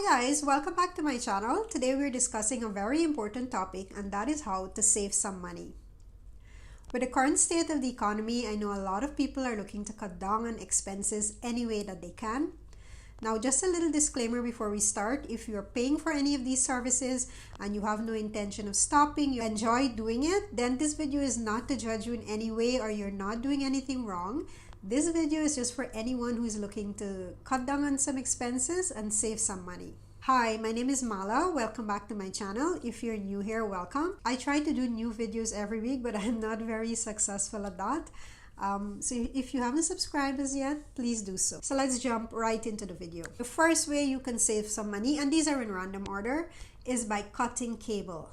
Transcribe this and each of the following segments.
Hi guys, welcome back to my channel. Today we're discussing a very important topic, and that is how to save some money. With the current state of the economy, I know a lot of people are looking to cut down on expenses any way that they can. Now, just a little disclaimer before we start. If you're paying for any of these services and you have no intention of stopping, you enjoy doing it, then this video is not to judge you in any way or you're not doing anything wrong. This video is just for anyone who is looking to cut down on some expenses and save some money. Hi, my name is Mala. Welcome back to my channel. If you're new here, welcome. I try to do new videos every week, but I'm not very successful at that. So if you haven't subscribed as yet, please do so. So let's jump right into the video. The first way you can save some money, and these are in random order, is by cutting cable.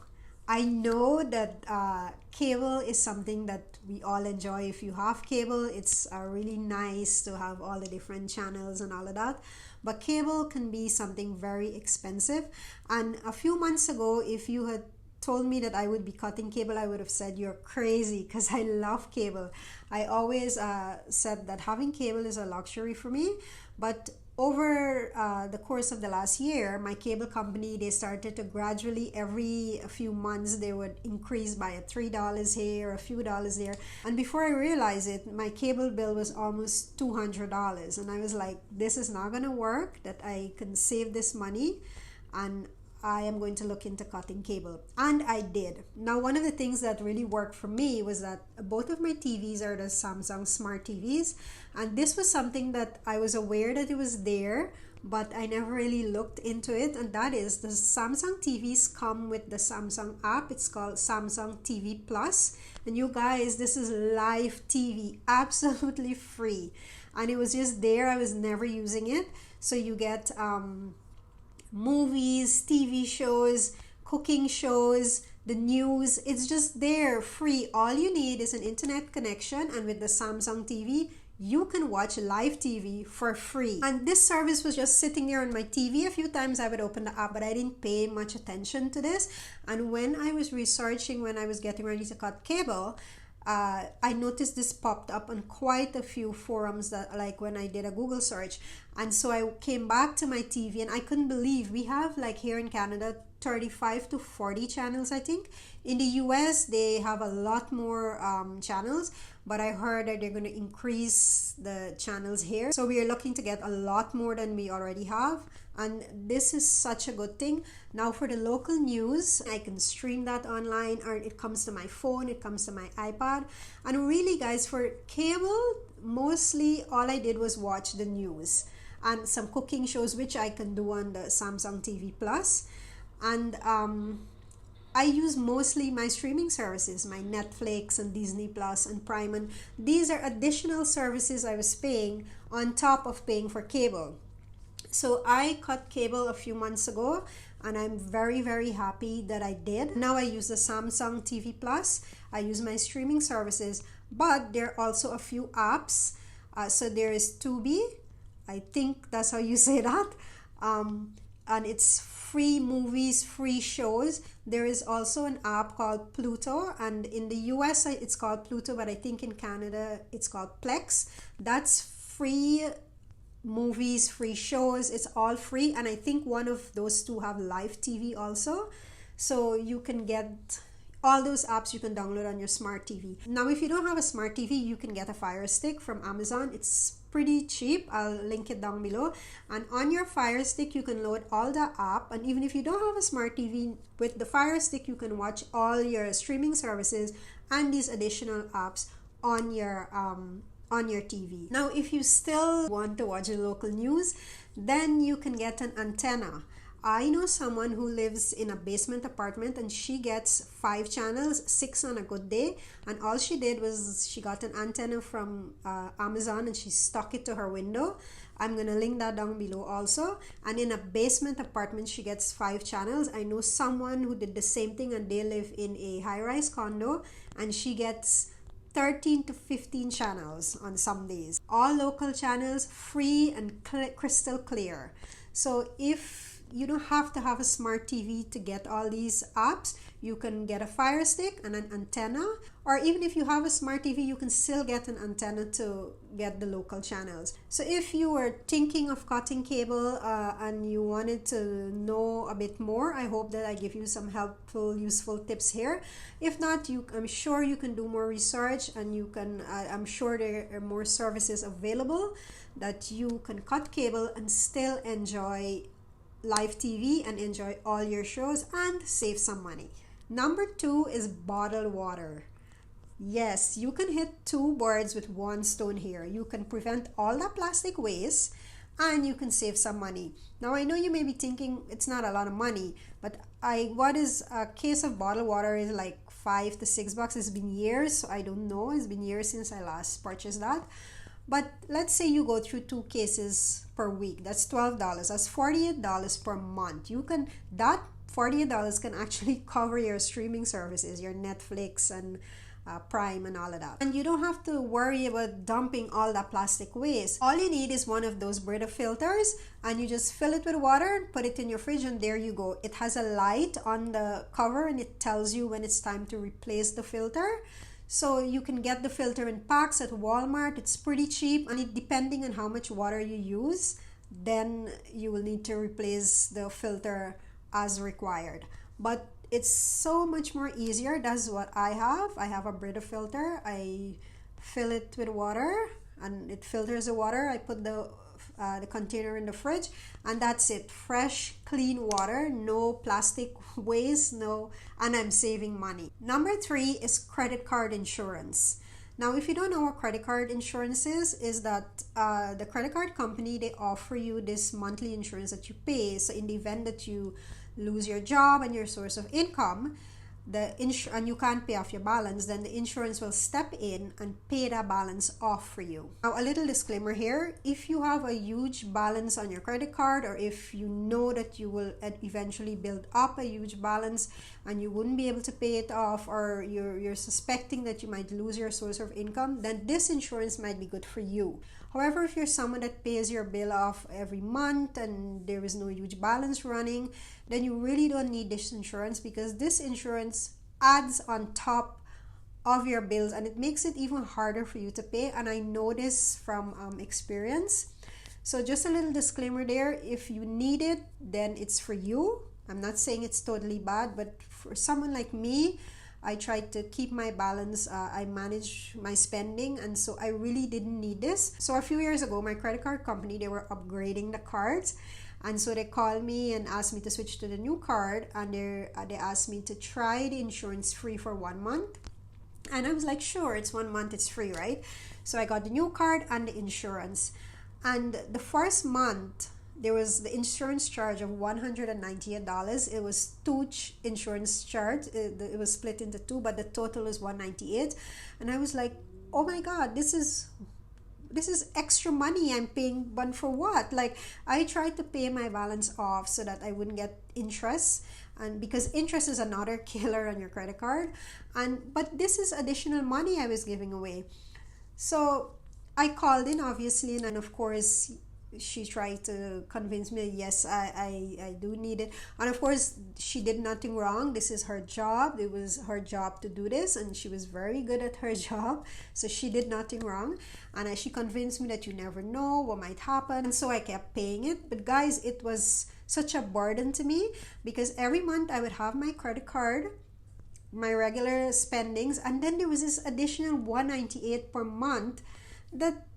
I know that cable is something that we all enjoy. If you have cable, it's really nice to have all the different channels and all of that. But cable can be something very expensive. And a few months ago, if you had told me that I would be cutting cable, I would have said you're crazy, because I love cable. I always said that having cable is a luxury for me. But over the course of the last year, my cable company, they started to gradually, every few months, they would increase by $3 here, a few dollars there. And before I realized it, my cable bill was almost $200. And I was like, this is not going to work, that I can save this money. And I am going to look into cutting cable. And I did. Now, one of the things that really worked for me was that both of my TVs are the Samsung Smart TVs. And this was something that I was aware that it was there, but I never really looked into it. And that is, the Samsung TVs come with the Samsung app. It's called Samsung TV Plus. And you guys, this is live TV, absolutely free. And it was just there. I was never using it. So you get movies, TV shows, cooking shows, the news. It's just there, free. All you need is an internet connection, and with the Samsung TV, you can watch live TV for free. And this service was just sitting there on my TV. A few times I would open the app, but I didn't pay much attention to this. And when I was researching, when I was getting ready to cut cable, I noticed this popped up on quite a few forums, that like when I did a Google search. And so I came back to my TV, and I couldn't believe we have, like, here in Canada, 35 to 40 channels, I think. In the US, they have a lot more channels, but I heard that they're going to increase the channels here. So we are looking to get a lot more than we already have. And this is such a good thing. Now, for the local news, I can stream that online, or it comes to my phone, it comes to my iPad. And really, guys, for cable, mostly all I did was watch the news and some cooking shows, which I can do on the Samsung TV Plus. And I use mostly my streaming services, my Netflix and Disney Plus and Prime. And these are additional services I was paying on top of paying for cable. So I cut cable a few months ago, and I'm very, very happy that I did. Now I use the Samsung TV Plus. I use my streaming services, but there are also a few apps. So there is Tubi. I think that's how you say that. And it's free movies, free shows. There is also an app called Pluto, and in the US it's called Pluto, but I think in Canada it's called Plex. That's free movies, free shows. It's all free, and I think one of those two have live TV also. So you can get all those apps, you can download on your smart TV. Now, if you don't have a smart TV, you can get a Fire Stick from Amazon. It's pretty cheap. I'll link it down below. And on your Fire Stick, you can load all the app. And even if you don't have a smart TV, with the Fire Stick, you can watch all your streaming services and these additional apps on your TV. Now, if you still want to watch the local news, then you can get an antenna. I know someone who lives in a basement apartment, and she gets 5 channels, 6 on a good day. And all she did was she got an antenna from Amazon, and she stuck it to her window. I'm going to link that down below also. And in a basement apartment, she gets 5 channels. I know someone who did the same thing, and they live in a high-rise condo, and she gets 13 to 15 channels on some days. All local channels, free and crystal clear. So if you don't have to have a smart TV to get all these apps. You can get a Fire Stick and an antenna, or even if you have a smart TV, you can still get an antenna to get the local channels. So if you were thinking of cutting cable and you wanted to know a bit more, I hope that I give you some helpful, useful tips here. If not, I'm sure you can do more research, and you can. I'm sure there are more services available that you can cut cable and still enjoy live TV and enjoy all your shows and save some money. Number 2 is bottled water. Yes, you can hit two birds with one stone here. You can prevent all that plastic waste and you can save some money. Now I know you may be thinking it's not a lot of money, but what is a case of bottled water is like $5 to $6. It's been years, so I don't know. It's been years since I last purchased that. But let's say you go through 2 cases per week. That's $12. That's $48 per month. That $48 can actually cover your streaming services, your Netflix and Prime and all of that. And you don't have to worry about dumping all that plastic waste. All you need is one of those Brita filters, and you just fill it with water, put it in your fridge, and there you go. It has a light on the cover and it tells you when it's time to replace the filter. So you can get the filter in packs at Walmart. It's pretty cheap, and depending on how much water you use, then you will need to replace the filter as required. But it's so much more easier. That's what I have. I have a Brita filter. I fill it with water and it filters the water. I put the container in the fridge, and that's it. Fresh, clean water, no plastic waste, and I'm saving money. Number 3 is credit card insurance. Now, if you don't know what credit card insurance is that the credit card company, they offer you this monthly insurance that you pay. So in the event that you lose your job and your source of income, and you can't pay off your balance, then the insurance will step in and pay that balance off for you. Now, a little disclaimer here: if you have a huge balance on your credit card, or if you know that you will eventually build up a huge balance and you wouldn't be able to pay it off, or you're suspecting that you might lose your source of income, then this insurance might be good for you. However, if you're someone that pays your bill off every month and there is no huge balance running, then you really don't need this insurance, because this insurance adds on top of your bills and it makes it even harder for you to pay. And I know this from experience. So just a little disclaimer there: if you need it, then it's for you. I'm not saying it's totally bad, but for someone like me, I tried to keep my balance. I manage my spending, and so I really didn't need this. So a few years ago, my credit card company, they were upgrading the cards, and so they called me and asked me to switch to the new card, and they asked me to try the insurance free for 1 month. And I was like, sure, it's 1 month, it's free, right? So I got the new card and the insurance. And the first month, there was the insurance charge of $198. It was two insurance charge. It was split into 2, but the total was $198. And I was like, oh my God, this is extra money I'm paying, but for what? Like, I tried to pay my balance off so that I wouldn't get interest, and because interest is another killer on your credit card, but this is additional money I was giving away. So I called in, obviously, and of course she tried to convince me, yes, I do need it. And of course, she did nothing wrong. This is her job. It was her job to do this, and she was very good at her job. So she did nothing wrong. And she convinced me that you never know what might happen. And so I kept paying it. But guys, it was such a burden to me, because every month I would have my credit card, my regular spendings, and then there was this additional $198 per month. That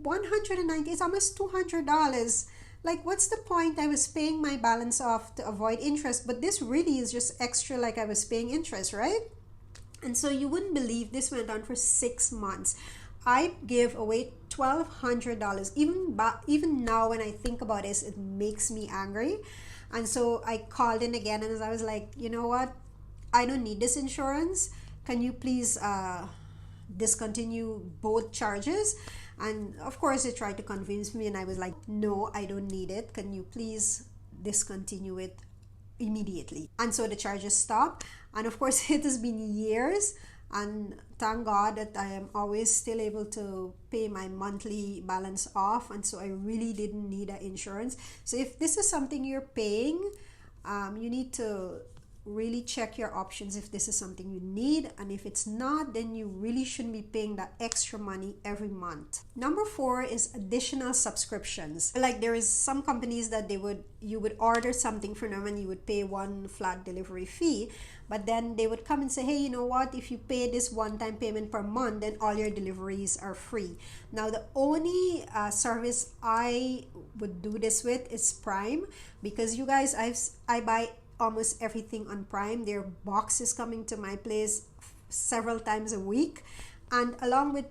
$190 is almost $200. Like, what's the point? I was paying my balance off to avoid interest, but this really is just extra, like I was paying interest, right? And so you wouldn't believe this went on for 6 months. I gave away $1,200. Even now when I think about this, it makes me angry. And so I called in again, and I was like, you know what? I don't need this insurance. Can you please discontinue both charges? And of course they tried to convince me, and I was like, no, I don't need it. Can you please discontinue it immediately? And so the charges stopped. And of course, it has been years, and thank God that I am always still able to pay my monthly balance off, and so I really didn't need an insurance. So if this is something you're paying, you need to really check your options if this is something you need, and if it's not, then you really shouldn't be paying that extra money every month. Number 4 is additional subscriptions. Like there is some companies that you would order something for them and you would pay one flat delivery fee, but then they would come and say, hey, you know what, if you pay this one-time payment per month, then all your deliveries are free. Now the only service I would do this with is Prime, because you guys, I buy almost everything on Prime. Their box is coming to my place several times a week, and along with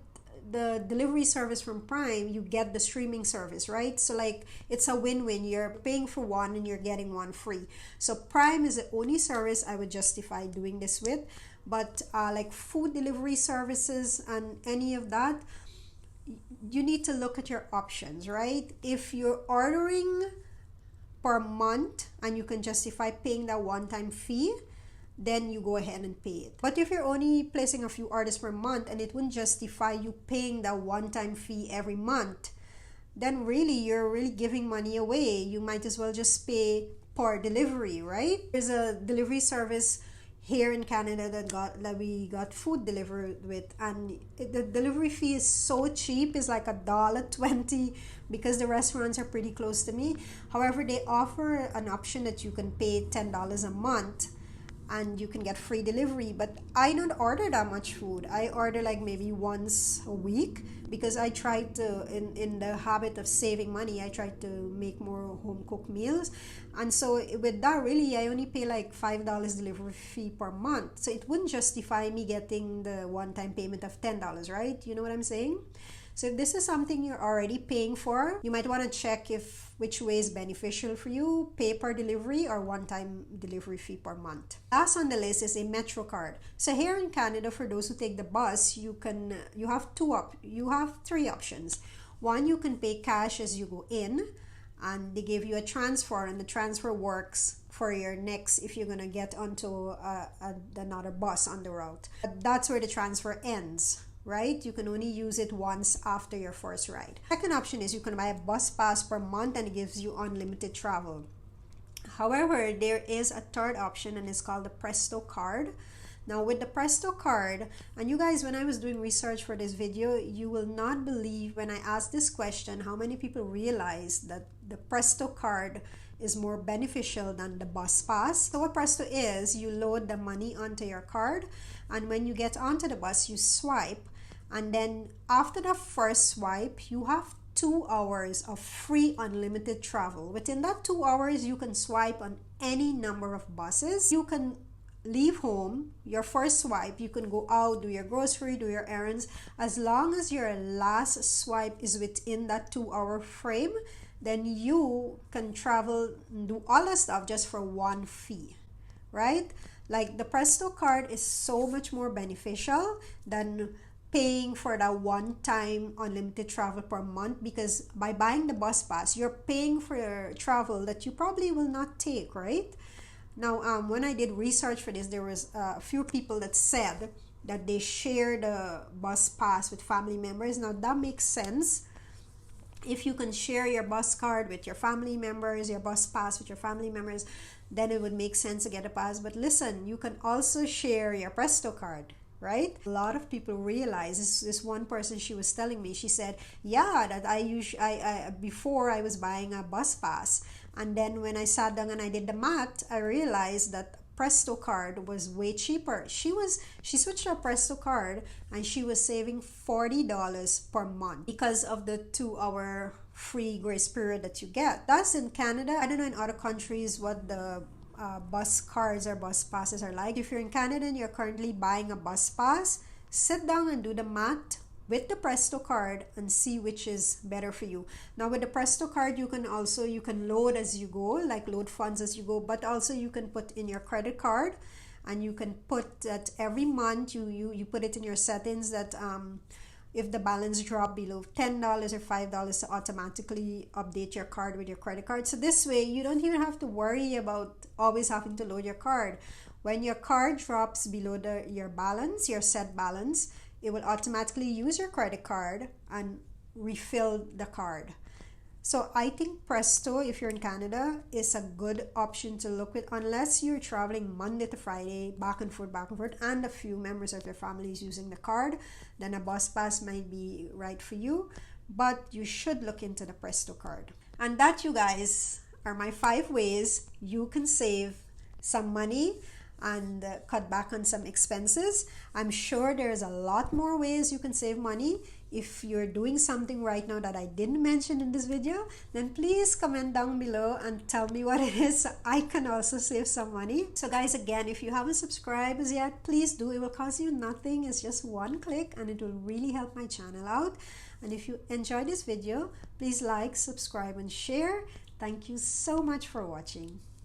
the delivery service from Prime, you get the streaming service, right? So like it's a win-win. You're paying for one and you're getting one free. So Prime is the only service I would justify doing this with. But like food delivery services and any of that, you need to look at your options, right? If you're ordering per month and you can justify paying that one-time fee, then you go ahead and pay it. But if you're only placing a few orders per month and it wouldn't justify you paying that one-time fee every month, then really you're really giving money away. You might as well just pay per delivery, right? There's a delivery service here in Canada that we got food delivered with, and the delivery fee is so cheap. It's like $1.20 because the restaurants are pretty close to me. However, they offer an option that you can pay $10 a month and you can get free delivery. But I don't order that much food. I order like maybe once a week because I try to, in the habit of saving money, I try to make more home cooked meals. And so with that, really, I only pay like $5 delivery fee per month. So it wouldn't justify me getting the one-time payment of $10, right? You know what I'm saying? So if this is something you're already paying for, you might want to check which way is beneficial for you, pay per delivery or one-time delivery fee per month. Last on the list is a Metro card. So here in Canada, for those who take the bus, you have three options. One, you can pay cash as you go in, and they give you a transfer, and the transfer works for your next if you're gonna get onto another bus on the route. But that's where the transfer ends, right? You can only use it once after your first ride. Second option is you can buy a bus pass per month and it gives you unlimited travel. However, there is a third option and it's called the Presto card. Now with the Presto card, and you guys, when I was doing research for this video, you will not believe when I asked this question how many people realize that the Presto card is more beneficial than the bus pass. So what Presto is, you load the money onto your card, and when you get onto the bus, you swipe, and then after the first swipe, you have 2 hours of free unlimited travel. Within that 2 hours, you can swipe on any number of buses. You can leave home, your first swipe, you can go out, do your grocery, do your errands. As long as your last swipe is within that 2-hour frame, then you can travel and do all that stuff just for one fee, right? Like the Presto card is so much more beneficial than paying for that one-time unlimited travel per month, because by buying the bus pass, you're paying for travel that you probably will not take, right? Now, when I did research for this, there was a few people that said that they share the bus pass with family members. Now, that makes sense. If you can share your bus card with your family members, your bus pass with your family members, then it would make sense to get a pass. But listen, you can also share your Presto card, right? A lot of people realize this one person, she was telling me, she said, yeah, that I before I was buying a bus pass, and then when I sat down and I did the math, I realized that Presto card was way cheaper. She switched her Presto card and she was saving $40 per month because of the 2-hour free grace period that you get. That's in Canada. I don't know in other countries what the bus cards or bus passes are like. If you're in Canada and you're currently buying a bus pass, sit down and do the math with the Presto card and see which is better for you. Now with the Presto card, you can load as you go, like load funds as you go, but also you can put in your credit card, and you can put that every month you put it in your settings that if the balance drop below $10 or $5 to automatically update your card with your credit card. So this way you don't even have to worry about always having to load your card. When your card drops below your balance, your set balance, it will automatically use your credit card and refill the card. So I think Presto, if you're in Canada, is a good option to look with, unless you're traveling Monday to Friday, back and forth, and a few members of your family is using the card, then a bus pass might be right for you. But you should look into the Presto card. And that, you guys, are my 5 ways you can save some money and cut back on some expenses. I'm sure there's a lot more ways you can save money. If you're doing something right now that I didn't mention in this video, then please comment down below and tell me what it is so I can also save some money. So guys, again, if you haven't subscribed as yet, please do. It will cost you nothing. It's just one click and it will really help my channel out. And if you enjoyed this video, please like, subscribe, and share. Thank you so much for watching.